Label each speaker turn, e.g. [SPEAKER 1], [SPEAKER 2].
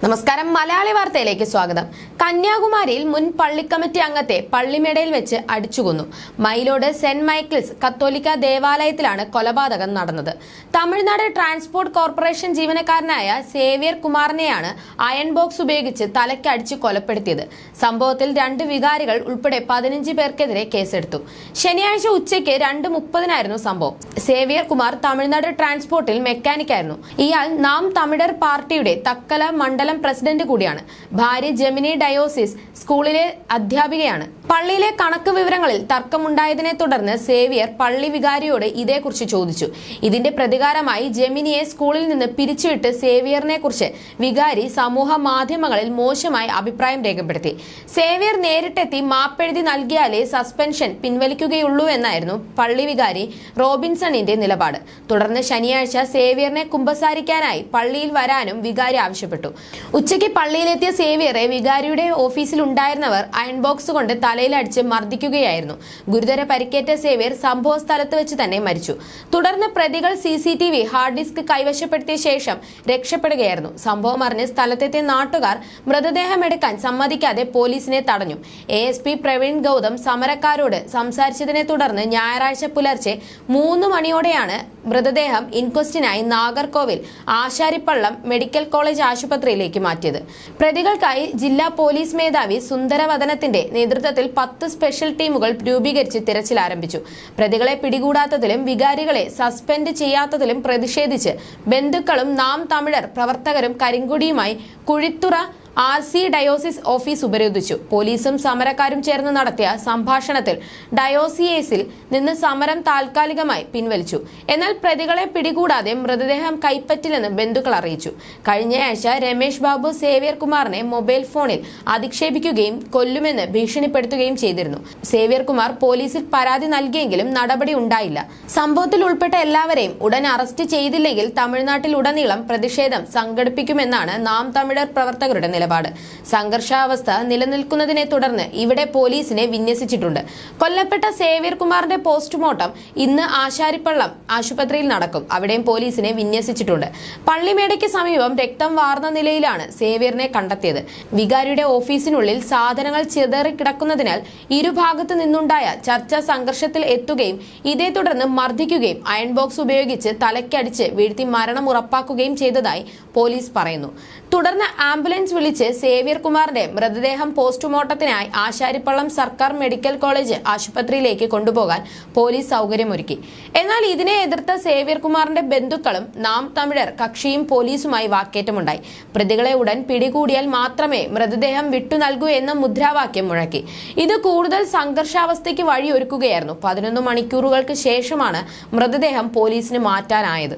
[SPEAKER 1] നമസ്കാരം, മലയാളി വാർത്തയിലേക്ക് സ്വാഗതം. കന്യാകുമാരിയിൽ മുൻ പള്ളി കമ്മിറ്റി അംഗത്തെ പള്ളിമേടയിൽ വെച്ച് അടിച്ചുകൊന്നു. മയിലോട് സെന്റ് മൈക്കിൾസ് കത്തോലിക്ക ദേവാലയത്തിലാണ് കൊലപാതകം നടന്നത്. തമിഴ്നാട് ട്രാൻസ്പോർട്ട് കോർപ്പറേഷൻ ജീവനക്കാരനായ സേവ്യർ കുമാറിനെയാണ് അയൺ ബോക്സ് ഉപയോഗിച്ച് തലയ്ക്ക് അടിച്ച് കൊലപ്പെടുത്തിയത്. സംഭവത്തിൽ 2 വികാരികൾ ഉൾപ്പെടെ 15 പേർക്കെതിരെ കേസെടുത്തു. ശനിയാഴ്ച ഉച്ചയ്ക്ക് 2:30 സംഭവം. സേവ്യർ കുമാർ തമിഴ്നാട് ട്രാൻസ്പോർട്ടിൽ മെക്കാനിക്കായിരുന്നു. ഇയാൾ നാം തമിഴർ പാർട്ടിയുടെ തക്കല മണ്ഡലം പ്രസിഡന്റ് കൂടിയാണ്. ഭാര്യ ജെമിനി ഡയോസിസ് സ്കൂളിലെ അധ്യാപികയാണ്. പള്ളിയിലെ കണക്ക് വിവരങ്ങളിൽ തർക്കമുണ്ടായതിനെ തുടർന്ന് സേവ്യർ പള്ളി വികാരിയോട് ഇതേക്കുറിച്ച് ചോദിച്ചു. ഇതിന്റെ പ്രതികാരമായി ജെമിനിയെ സ്കൂളിൽ നിന്ന് പിരിച്ചുവിട്ട് സേവ്യറിനെ കുറിച്ച് വികാരി സമൂഹ മാധ്യമങ്ങളിൽ മോശമായി അഭിപ്രായം രേഖപ്പെടുത്തി. സേവ്യർ നേരിട്ടെത്തി മാപ്പെഴുതി നൽകിയാലേ സസ്പെൻഷൻ പിൻവലിക്കുകയുള്ളൂ എന്നായിരുന്നു പള്ളി വികാരി റോബിൻസണിന്റെ നിലപാട്. തുടർന്ന് ശനിയാഴ്ച സേവ്യറിനെ കുമ്പസാരിക്കാനായി പള്ളിയിൽ വരാനും വികാരി ആവശ്യപ്പെട്ടു. ഉച്ചയ്ക്ക് പള്ളിയിലെത്തിയ സേവ്യറെ വികാരിയുടെ ഓഫീസിൽ ഉണ്ടായിരുന്നവർ അയൺ ബോക്സ് കൊണ്ട് തലയിലടിച്ച് മർദ്ദിക്കുകയായിരുന്നു. ഗുരുതര പരിക്കേറ്റ സേവ്യർ സംഭവ സ്ഥലത്ത് വെച്ച് തന്നെ മരിച്ചു. തുടർന്ന് പ്രതികൾ CCTV ഹാർഡ് ഡിസ്ക് കൈവശപ്പെടുത്തിയ ശേഷം രക്ഷപ്പെടുകയായിരുന്നു. സംഭവം അറിഞ്ഞ് സ്ഥലത്തെത്തിയ നാട്ടുകാർ മൃതദേഹം എടുക്കാൻ സമ്മതിക്കാതെ പോലീസിനെ തടഞ്ഞു. ASP പ്രവീൺ ഗൗതം സമരക്കാരോട് സംസാരിച്ചതിനെ തുടർന്ന് ഞായറാഴ്ച പുലർച്ചെ 3 മണിയോടെയാണ് മൃതദേഹം ഇൻക്വസ്റ്റിനായി നാഗർകോവിൽ ആശാരിപ്പള്ളം മെഡിക്കൽ കോളേജ് ആശുപത്രിയിലേക്ക് മാറ്റിയത്. പ്രതികൾക്കായി ജില്ലാ പോലീസ് മേധാവി സുന്ദരവദനത്തിന്റെ നേതൃത്വത്തിൽ 10 സ്പെഷ്യൽ ടീമുകൾ രൂപീകരിച്ച് തിരച്ചിൽ ആരംഭിച്ചു. പ്രതികളെ പിടികൂടാത്തതിലും വികാരികളെ സസ്പെൻഡ് ചെയ്യാത്തതിലും പ്രതിഷേധിച്ച് ബന്ധുക്കളും നാം തമിഴർ പ്രവർത്തകരും കരിങ്കൊടിയുമായി കുഴിത്തുറ RC ഡയോസിസ് ഓഫീസ് ഉപരോധിച്ചു. പോലീസും സമരക്കാരും ചേർന്ന് നടത്തിയ സംഭാഷണത്തിൽ ഡയോസിയേസിൽ നിന്ന് സമരം താൽക്കാലികമായി പിൻവലിച്ചു. എന്നാൽ പ്രതികളെ പിടികൂടാതെ മൃതദേഹം കൈപ്പറ്റില്ലെന്ന് ബന്ധുക്കൾ അറിയിച്ചു. കഴിഞ്ഞയാഴ്ച രമേശ് ബാബു സേവ്യർ കുമാറിനെ മൊബൈൽ ഫോണിൽ അധിക്ഷേപിക്കുകയും കൊല്ലുമെന്ന് ഭീഷണിപ്പെടുത്തുകയും ചെയ്തിരുന്നു. സേവ്യർ കുമാർ പോലീസിൽ പരാതി നൽകിയെങ്കിലും നടപടി ഉണ്ടായില്ല. സംഭവത്തിൽ ഉൾപ്പെട്ട എല്ലാവരെയും ഉടൻ അറസ്റ്റ് ചെയ്തില്ലെങ്കിൽ തമിഴ്നാട്ടിലുടനീളം പ്രതിഷേധം സംഘടിപ്പിക്കുമെന്നാണ് നാം തമിഴർ പ്രവർത്തകരുടെ നിലപാട്. സംഘർഷാവസ്ഥ നിലനിൽക്കുന്നതിനെ തുടർന്ന് ഇവിടെ പോലീസിനെ വിന്യസിച്ചിട്ടുണ്ട്. കൊല്ലപ്പെട്ട സേവ്യർ കുമാറിന്റെ പോസ്റ്റ്മോർട്ടം ഇന്ന് ആശാരിപ്പള്ളം ആശുപത്രിയിൽ നടക്കും. അവിടെയും പോലീസിനെ വിന്യസിച്ചിട്ടുണ്ട്. പള്ളിമേടയ്ക്ക് സമീപം രക്തം വാർന്ന നിലയിലാണ് സേവ്യറിനെ കണ്ടെത്തിയത്. വികാരിയുടെ ഓഫീസിനുള്ളിൽ സാധനങ്ങൾ ചിതറിക്കിടക്കുന്നതിനാൽ ഇരുഭാഗത്തു നിന്നുണ്ടായ ചർച്ച സംഘർഷത്തിൽ എത്തുകയും ഇതേ തുടർന്ന് മർദ്ദിക്കുകയും അയൺ ബോക്സ് ഉപയോഗിച്ച് തലയ്ക്കടിച്ച് വീഴ്ത്തി മരണം ഉറപ്പാക്കുകയും ചെയ്തതായി പോലീസ് പറയുന്നു. തുടർന്ന് ആംബുലൻസ് വിളിച്ച് സേവ്യർ കുമാറിന്റെ മൃതദേഹം പോസ്റ്റ്മോർട്ടത്തിനായി ആശാരിപ്പള്ളം സർക്കാർ മെഡിക്കൽ കോളേജ് ആശുപത്രിയിലേക്ക് കൊണ്ടുപോകാൻ പോലീസ് സൗകര്യമൊരുക്കി. എന്നാൽ ഇതിനെ എതിർത്ത സേവ്യർ കുമാറിന്റെ ബന്ധുക്കളും നാം തമിഴർ കക്ഷിയും പോലീസുമായി വാക്കേറ്റമുണ്ടായി. പ്രതികളെ ഉടൻ പിടികൂടിയാൽ മാത്രമേ മൃതദേഹം വിട്ടു നൽകൂ എന്ന മുദ്രാവാക്യം മുഴക്കി. ഇത് കൂടുതൽ സംഘർഷാവസ്ഥയ്ക്ക് വഴിയൊരുക്കുകയായിരുന്നു. 11 മണിക്കൂറുകൾക്ക് ശേഷമാണ് മൃതദേഹം പോലീസിന് മാറ്റാനായത്.